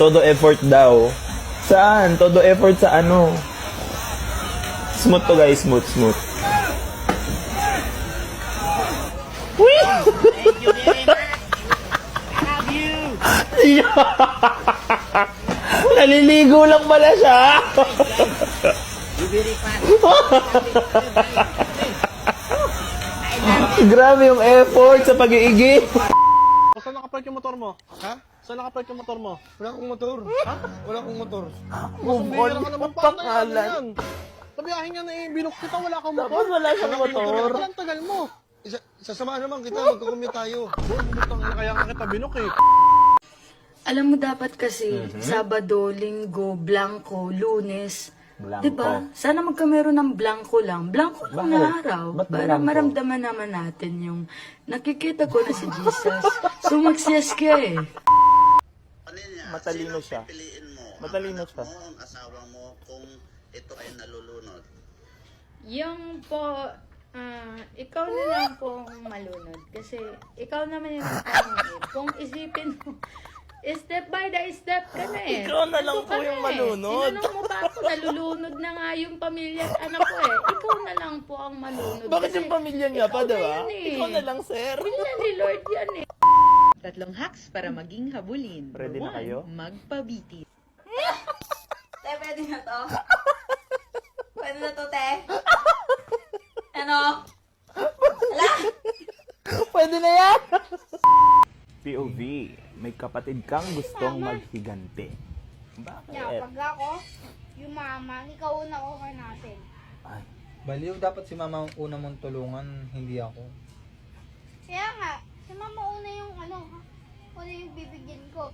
todo effort daw. Saan? Todo effort sa ano? Smooth to guys, smooth, smooth. Uy! Thank you very much. I love you. Naliligo lang pala siya. You very fast. Grabe yung effort sa pag-iigib. Saan nakapark yung motor mo? Ha? Saan nakapark yung motor mo? Wala akong motor. Ha? Wala akong motor. Move on, pangalan. Sabihin nga na eh, binok kita, wala kang motor. Tapos wala siyang motor. Ang tagal mo. Sasama naman kita, magkakumit tayo. Bumutang na kaya nga kita binok eh. Alam mo dapat kasi, Sabado, Linggo, Blanco, Lunes, Blanco. diba? Sana magkameron ng Blanco lang. Blanco lang na Bakit? araw. Ba't Para Blanco? maramdaman naman natin yung nakikita ko na si Jesus. Sumaksiyas ka eh. Matalino siya. Piliin mo Matalino ang siya. anak mo, ang asawa mo kung ito ay nalulunod. Yung po, ikaw na lang po ang malunod. Kasi ikaw naman yung nagpangit. Kung isipin mo, step by the step ka na eh. Ikaw na lang Ito po ka yung na eh. malunod. Tinanong mo pa ako, nalulunod na nga yung pamilya at anak ko eh. Ikaw na lang po ang malunod. Bakit Kasi yung pamilya niya pa, ikaw na diba? yan eh. Ikaw na lang, sir. Pamilya ni Lord yan eh. 3 hacks para maging habulin. Ready na 1, kayo? magpabiti. Te, pwede na to? Pwede na to, te? Ano? Ala? Pwede na yan. POV, may kapatid kang gustong maghigante. Bakit? Yeah, pag ako, yumaman, ikaw una okay natin. Ay, Baliw, dapat si mama ang una mong tulungan, hindi ako. Kaya nga, si mama una yung ano, una yung bibigyan ko.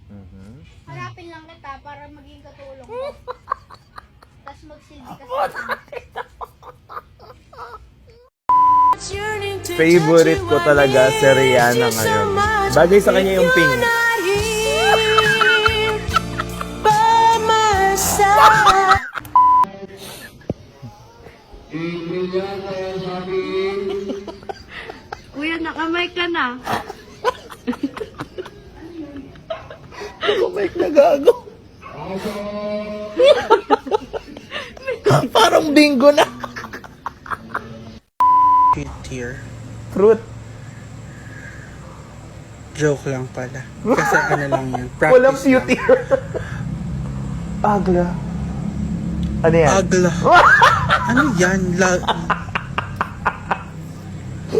Hanapin lang kita para maging katulong ko. Tapos magsilbi ka sa akin. favorite ko talaga si Rihanna ngayon. Bagay sa kanya yung pink. Kuya, nakamay ka na. Kumay na gago. Parang bingo na. Here. Fruit. Joke lang pala. Kasi ano lang yan. Practice Walang lang. beauty. Agla. Ano yan? Agla. Ano yan?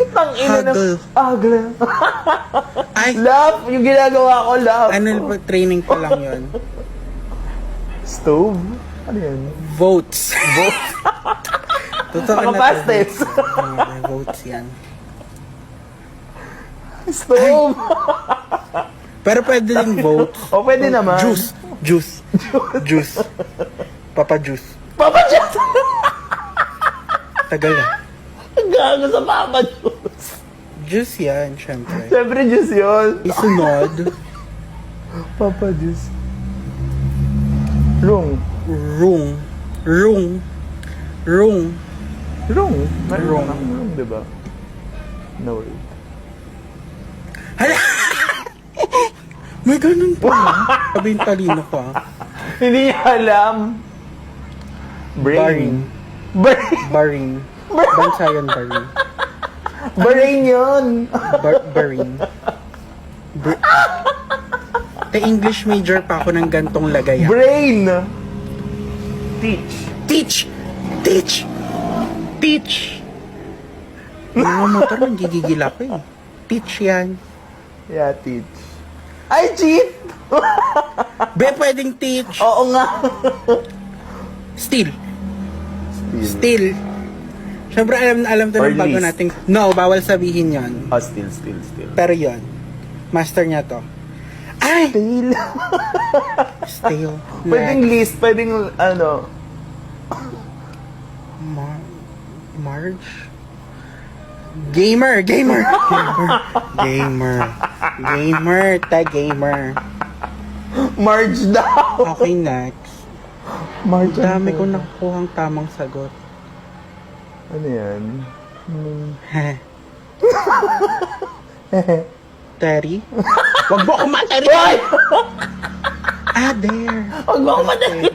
Tangina na. Haggle. Agla. Ay, Love. Yung ginagawa ko, love. ano pa, training pa lang yun. Stove? Ano yan? Votes. Vote. Totoo na Past to. tense. May votes yan. Stove. Pero pwede din votes. O, pwede naman. Juice. Juice. Juice. Papa juice. Papa Juice. Tagal na. Gago sa Papa Juice. Juice yan, syempre. Siyempre, Juice yun. Isunod. Papa Juice. Rung. Rung. Rung. Rung. Rung. Rung. Rung, diba? No way. Hala! May ganun pa. Sabi yung talino ko ah. Hindi niya alam. Baring. Brain. Baring. Bansa yan, baring. Brain yun. Baring. English major pa ako ng gantong lagay. Brain. Teach. Teach! Teach! Teach! Mga motor, nanggigigil ako eh. Teach yan. Yeah, teach. Ay, cheat! Be, pwedeng teach. Oo nga. Still. Still. Siyempre, alam to Or ng bago least. nating... No, bawal sabihin yon. Oh, still. Pero yon. Master niya to. Ay! Still. Still. Pwedeng list, pwedeng ano. Marge? Gamer! Gamer! Gamer. Gamer. Ta gamer. Marge daw. Okay, next. Marge. Dami ko nakukuhang tamang sagot. Ano yan? Terry? Wag mo ako matari! Ay! Ah, there. Huwag mo ako madali.